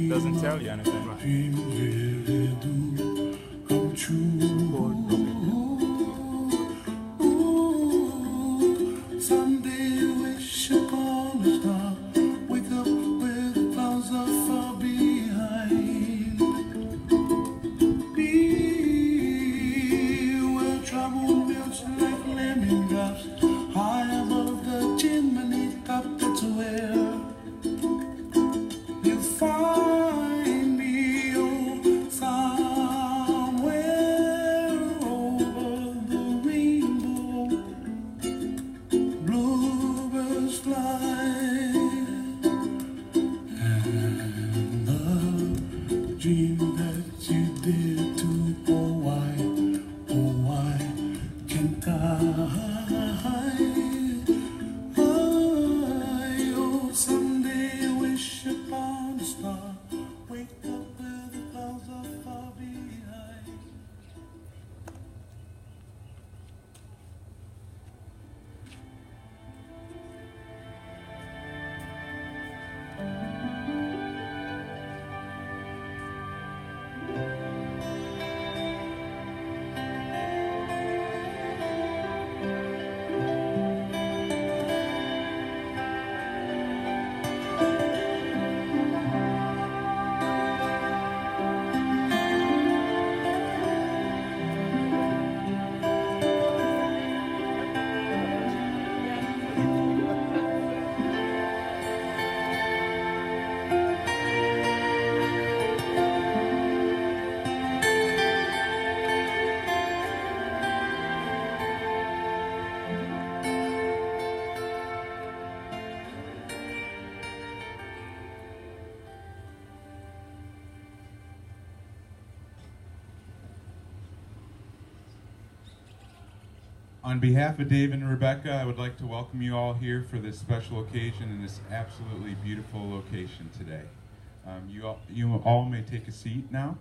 doesn't tell you anything. Someday wish upon a star, wake up with clouds are far behind. Be where trouble melts like lemon drops, high above the chimney top. That's where you find me, oh, somewhere over the rainbow. Bluebirds fly, and the dream that you did to, oh why can't I? Oh, someday wish upon a star, wake up where the clouds are far behind. On behalf of Dave and Rebecca, I would like to welcome you all here for this special occasion in this absolutely beautiful location today. You all may take a seat now.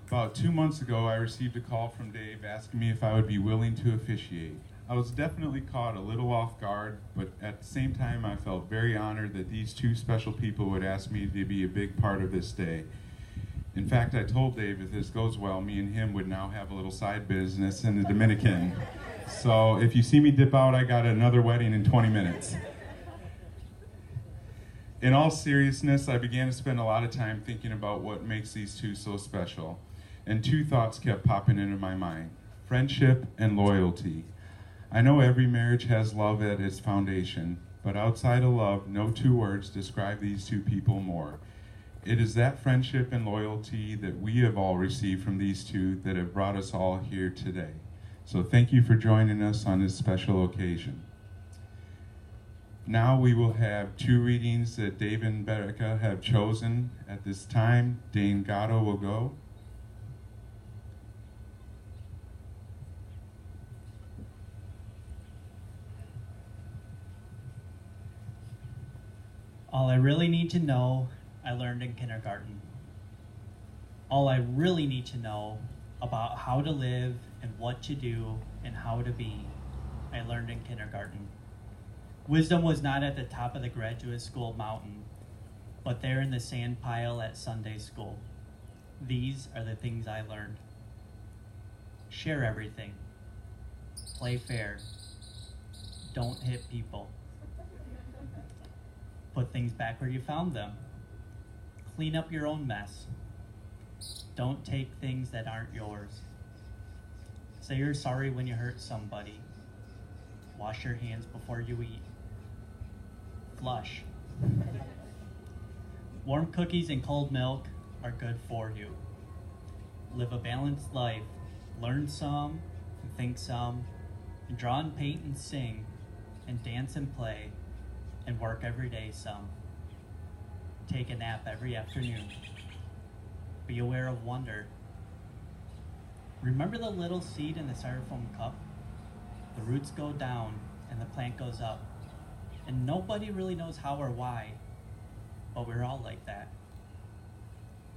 About 2 months ago, I received a call from Dave asking me if I would be willing to officiate. I was definitely caught a little off guard, but at the same time, I felt very honored that these two special people would ask me to be a big part of this day. In fact, I told Dave if this goes well, me and him would now have a little side business in the Dominican. So if you see me dip out, I got another wedding in 20 minutes. In all seriousness, I began to spend a lot of time thinking about what makes these two so special. And two thoughts kept popping into my mind: friendship and loyalty. I know every marriage has love at its foundation, but outside of love, no two words describe these two people more. It is that friendship and loyalty that we have all received from these two that have brought us all here today. So thank you for joining us on this special occasion. Now we will have two readings that Dave and Rebecca have chosen. At this time, Dane Gatto will go. All I really need to know, I learned in kindergarten. All I really need to know about how to live and what to do and how to be, I learned in kindergarten. Wisdom was not at the top of the graduate school mountain, but there in the sand pile at Sunday school. These are the things I learned. Share everything. Play fair. Don't hit people. Put things back where you found them. Clean up your own mess. Don't take things that aren't yours. Say you're sorry when you hurt somebody. Wash your hands before you eat. Flush. Warm cookies and cold milk are good for you. Live a balanced life. Learn some, and think some, and draw and paint and sing, and dance and play, and work every day some. Take a nap every afternoon. Be aware of wonder. Remember the little seed in the styrofoam cup? The roots go down and the plant goes up. And nobody really knows how or why, but we're all like that.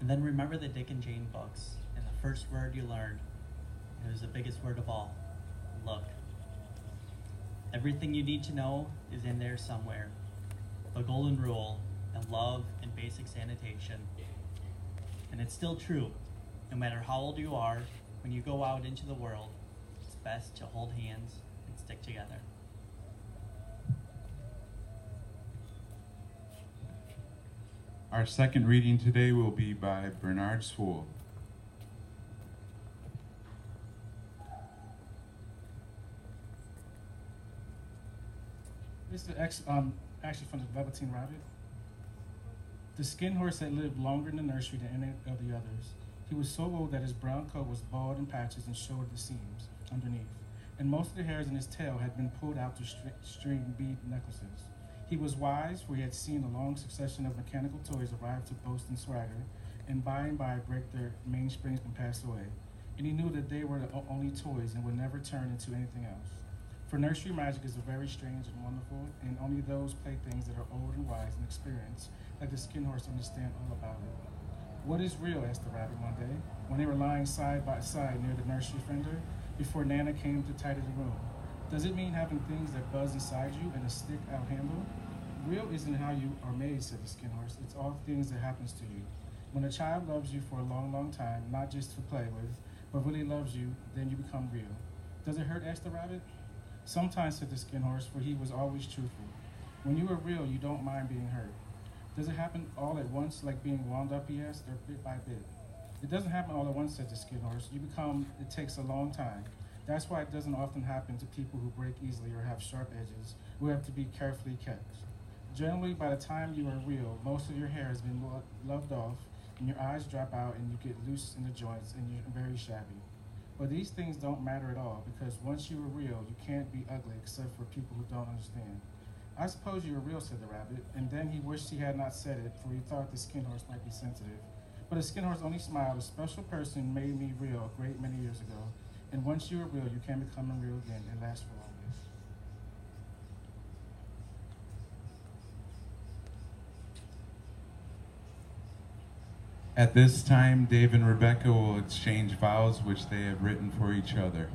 And then remember the Dick and Jane books, and the first word you learned, it was the biggest word of all: look. Everything you need to know is in there somewhere. the golden rule, and love and basic sanitation. And it's still true. No matter how old you are, when you go out into the world, it's best to hold hands and stick together. Our second reading today will be by Bernard Swoole. This is actually from the Velveteen Rabbit. The skin horse had lived longer in the nursery than any of the others. He was so old that his brown coat was bald in patches and showed the seams underneath, and most of the hairs in his tail had been pulled out to string bead necklaces. He was wise, for he had seen a long succession of mechanical toys arrive to boast and swagger, and by break their mainsprings and pass away. And he knew that they were the only toys and would never turn into anything else. For nursery magic is a very strange and wonderful, and only those playthings that are old and wise and experienced, like the skin horse, understand all about it. What is real? Asked the rabbit one day, when they were lying side by side near the nursery fender, before Nana came to tidy the room. Does it mean having things that buzz inside you and a stick-out handle? Real isn't how you are made, said the skin horse. It's all things that happens to you. When a child loves you for a long, long time, not just to play with, but really loves you, then you become real. Does it hurt? Asked the rabbit. Sometimes, said the skin horse, for he was always truthful. When you are real, you don't mind being hurt. Does it happen all at once, like being wound up, he asked, or bit by bit? It doesn't happen all at once, said the skin horse. It takes a long time. That's why it doesn't often happen to people who break easily or have sharp edges, who have to be carefully kept. Generally, by the time you are real, most of your hair has been loved off, and your eyes drop out, and you get loose in the joints, and you're very shabby. But these things don't matter at all, because once you are real, you can't be ugly except for people who don't understand. I suppose you are real, said the rabbit, and then he wished he had not said it, for he thought the skin horse might be sensitive. But the skin horse only smiled. A special person made me real a great many years ago, and once you are real, you can become real again and last for always. At this time, Dave and Rebecca will exchange vows which they have written for each other.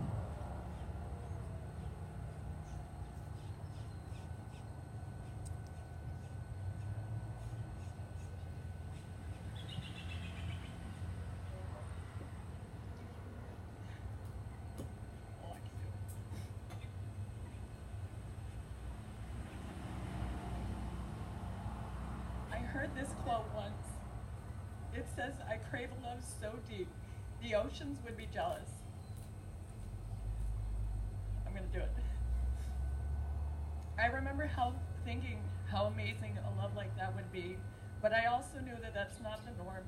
I heard this quote once. It says, I crave a love so deep, the oceans would be jealous. I'm gonna do it. I remember thinking how amazing a love like that would be, but I also knew that that's not the norm.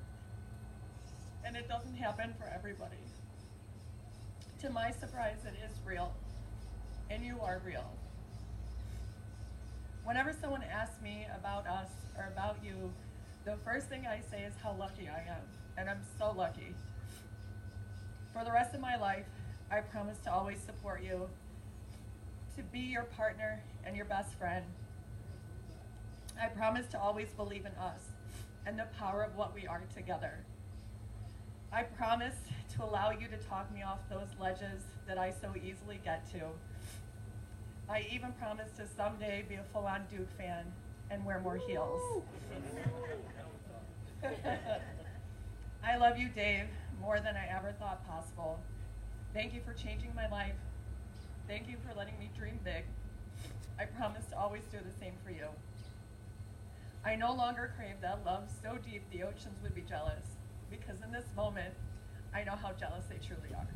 And it doesn't happen for everybody. To my surprise, it is real. And you are real. Whenever someone asks me about us or about you, the first thing I say is how lucky I am, and I'm so lucky. For the rest of my life, I promise to always support you, to be your partner and your best friend. I promise to always believe in us and the power of what we are together. I promise to allow you to talk me off those ledges that I so easily get to. I even promise to someday be a full-on Duke fan and wear more heels. I love you, Dave, more than I ever thought possible. Thank you for changing my life. Thank you for letting me dream big. I promise to always do the same for you. I no longer crave that love so deep the oceans would be jealous, because in this moment, I know how jealous they truly are.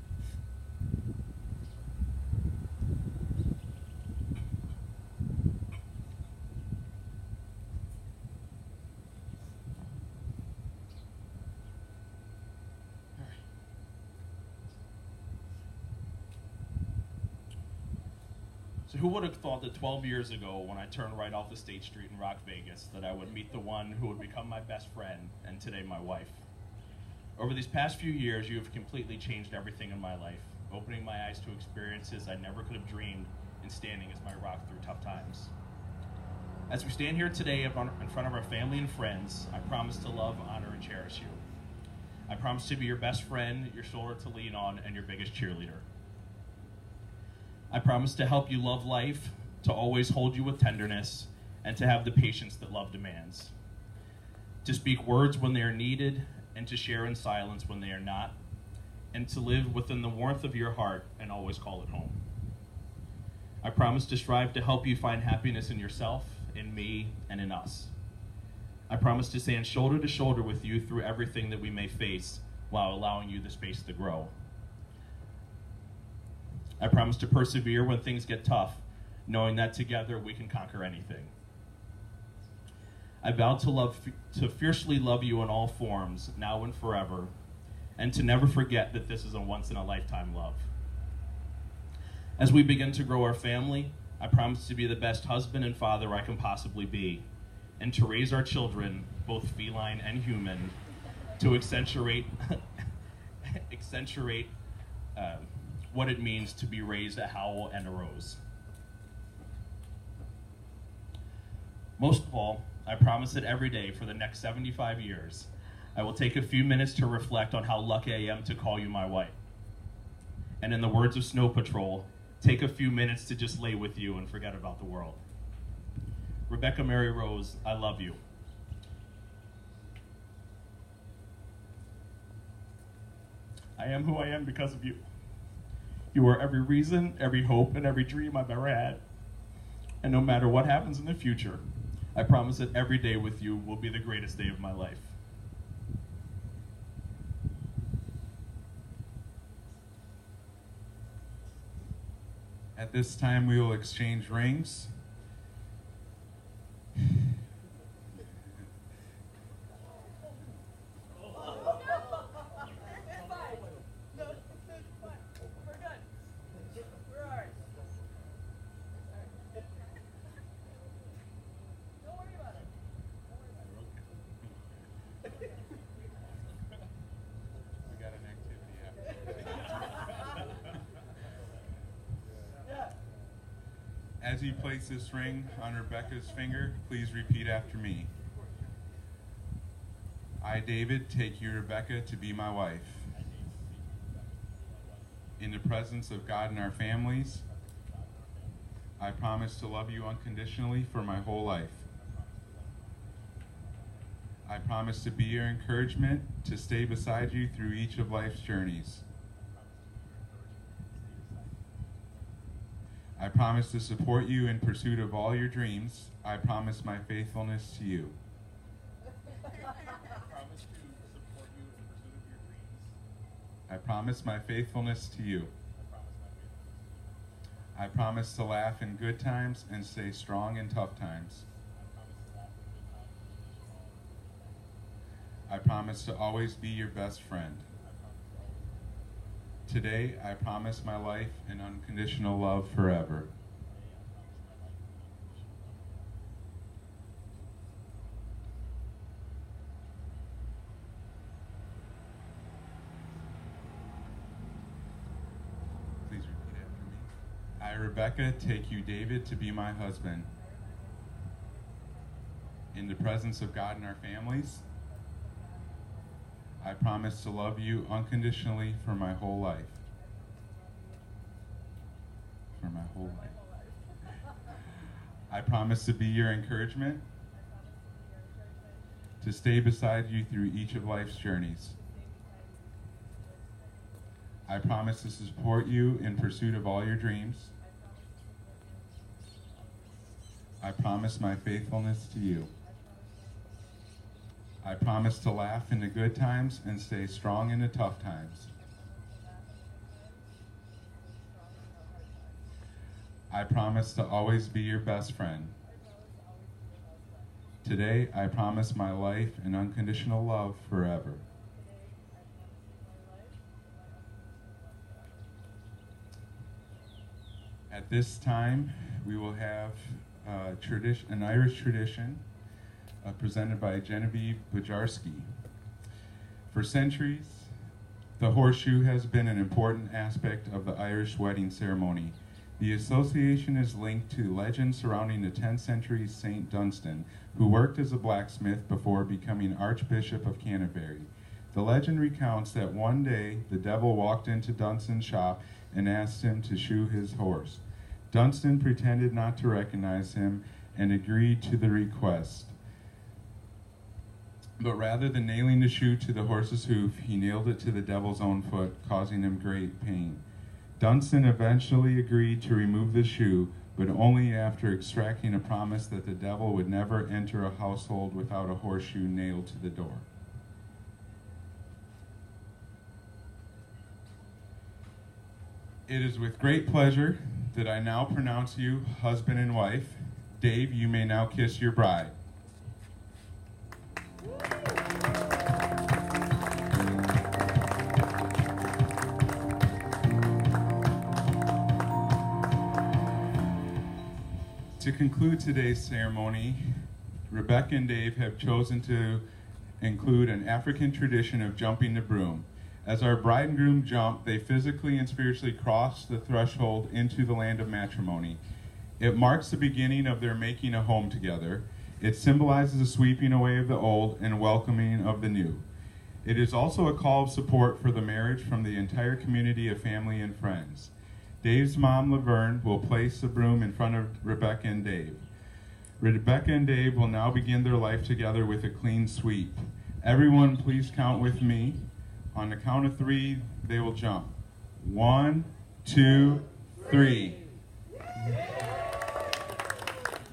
So who would have thought that 12 years ago, when I turned right off the State Street in Rock Vegas, that I would meet the one who would become my best friend, and today my wife. Over these past few years, you have completely changed everything in my life, opening my eyes to experiences I never could have dreamed, and standing as my rock through tough times. As we stand here today in front of our family and friends, I promise to love, honor, and cherish you. I promise to be your best friend, your shoulder to lean on, and your biggest cheerleader. I promise to help you love life, to always hold you with tenderness, and to have the patience that love demands. To speak words when they are needed, and to share in silence when they are not, and to live within the warmth of your heart and always call it home. I promise to strive to help you find happiness in yourself, in me, and in us. I promise to stand shoulder to shoulder with you through everything that we may face while allowing you the space to grow. I promise to persevere when things get tough, knowing that together we can conquer anything. I vow to fiercely love you in all forms, now and forever, and to never forget that this is a once-in-a-lifetime love. As we begin to grow our family, I promise to be the best husband and father I can possibly be, and to raise our children, both feline and human, to accentuate what it means to be raised a Howell and a Rose. Most of all, I promise that every day for the next 75 years, I will take a few minutes to reflect on how lucky I am to call you my wife. And in the words of Snow Patrol, take a few minutes to just lay with you and forget about the world. Rebecca Mary Rose, I love you. I am who I am because of you. You are every reason, every hope, and every dream I've ever had. And no matter what happens in the future, I promise that every day with you will be the greatest day of my life. At this time, we will exchange rings. As you place this ring on Rebecca's finger, please repeat after me. I, David, take you, Rebecca, to be my wife. In the presence of God and our families, I promise to love you unconditionally for my whole life. I promise to be your encouragement, to stay beside you through each of life's journeys. I promise to support you in pursuit of all your dreams. I promise my faithfulness to you. I promise my faithfulness to you. I promise to laugh in good times and stay strong in tough times. I promise to always be your best friend. Today, I promise my life and unconditional love forever. Please repeat after me. I, Rebecca, take you, David, to be my husband. In the presence of God and our families, I promise to love you unconditionally for my whole life. For my whole life. I promise to be your encouragement, to stay beside you through each of life's journeys. I promise to support you in pursuit of all your dreams. I promise my faithfulness to you. I promise to laugh in the good times and stay strong in the tough times. I promise to always be your best friend. Today, I promise my life and unconditional love forever. At this time, we will have an Irish tradition presented by Genevieve Bujarski. For centuries, the horseshoe has been an important aspect of the Irish wedding ceremony. The association is linked to legends surrounding the 10th century Saint Dunstan, who worked as a blacksmith before becoming Archbishop of Canterbury. The legend recounts that one day the devil walked into Dunstan's shop and asked him to shoe his horse. Dunstan pretended not to recognize him and agreed to the request. But rather than nailing the shoe to the horse's hoof, he nailed it to the devil's own foot, causing him great pain. Dunstan eventually agreed to remove the shoe, but only after extracting a promise that the devil would never enter a household without a horseshoe nailed to the door. It is with great pleasure that I now pronounce you husband and wife. Dave, you may now kiss your bride. To conclude today's ceremony, Rebecca and Dave have chosen to include an African tradition of jumping the broom. As our bride and groom jump, they physically and spiritually cross the threshold into the land of matrimony. It marks the beginning of their making a home together. It symbolizes a sweeping away of the old and welcoming of the new. It is also a call of support for the marriage from the entire community of family and friends. Dave's mom, Laverne, will place the broom in front of Rebecca and Dave. Rebecca and Dave will now begin their life together with a clean sweep. Everyone, please count with me. On the count of 3, they will jump. 1, 2, 3.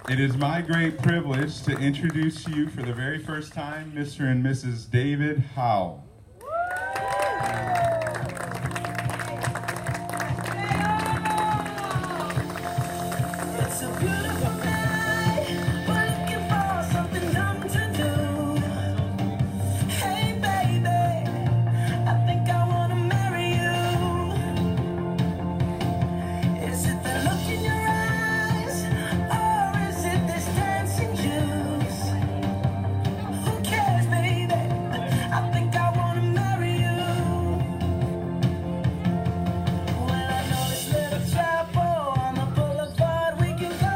It is my great privilege to introduce to you for the very first time Mr. and Mrs. David Howell. It's a beautiful night. We're looking for something dumb to do. Hey, baby, I think I wanna marry you. Is it the look in your eyes, or is it this dancing juice? Who cares, baby? I think I wanna marry you. Well, I know this little chapel on the boulevard we can go.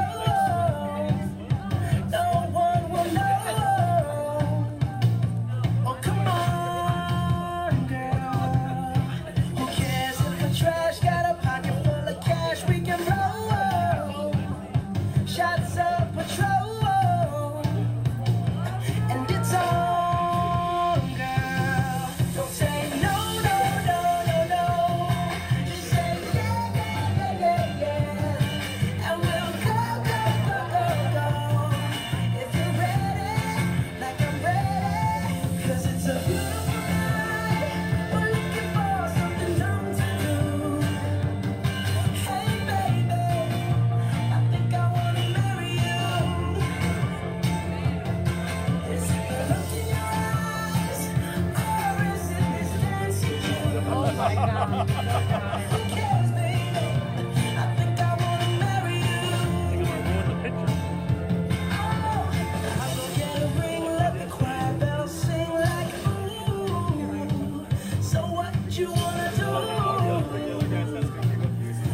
No one will know. Oh, come on, girl. Who cares if the trash got a pocket full of cash? We can blow shots of patrol, and it's on, girl. Don't say no, no, no, no, no. Just say yeah, yeah, yeah, yeah, yeah. And we'll go, go, go, go, go. If you're ready, like I'm ready, 'cause it's a beautiful night. We're looking for something dumb to do. Hey, baby, I think I wanna marry you. Is it the look in your eyes, or is it this dancing juice? Oh my God. Who cares, baby? I think I wanna marry you. Oh, I'll go get a ring, let the choir bells sing like ooh. So what you wanna do?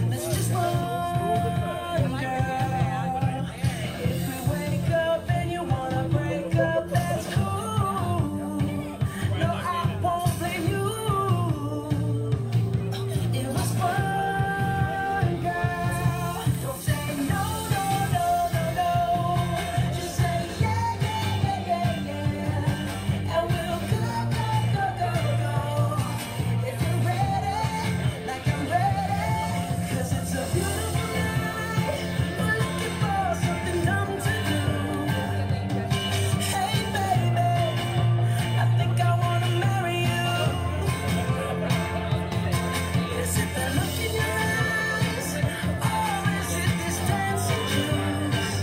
Let's just run, girl. If we wake up and you wanna break up, that's cool. No, I won't blame you. It was fun, girl. Don't say no, no, no, no, no. Just say yeah, yeah, yeah, yeah, yeah. And we'll go, go, go, go, go. If you're ready, like I'm ready, 'cause it's a beautiful night. We're looking for something dumb to do. Hey, baby, I think I wanna marry you. Is it the look in your eyes, or is it this dancing juice?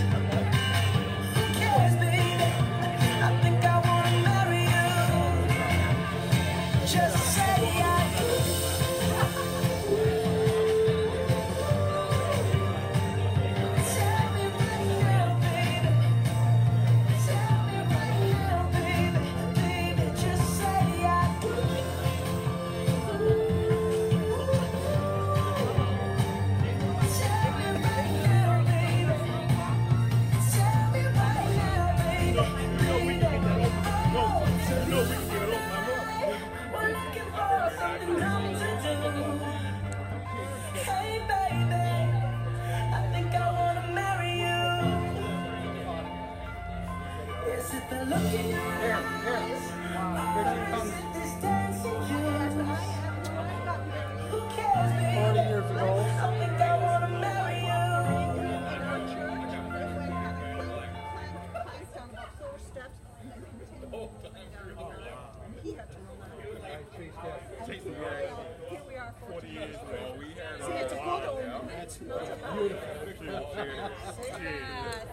Who cares, baby? I think I wanna marry you. Just say I do. Tell me right now, baby. Tell me right now, baby. Baby, just say I do. Tell me right now, baby. Tell me right now, baby. Baby, oh, we're looking for something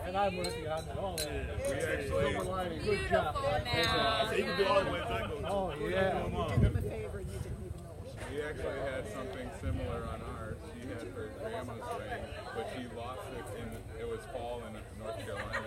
And I'm with you on all that. We actually, Silver lining, good job. so you can do all the way back. Oh, yeah. We actually had something similar on ours. She had her grandma's ring, but she lost it in, it was fall in North Carolina,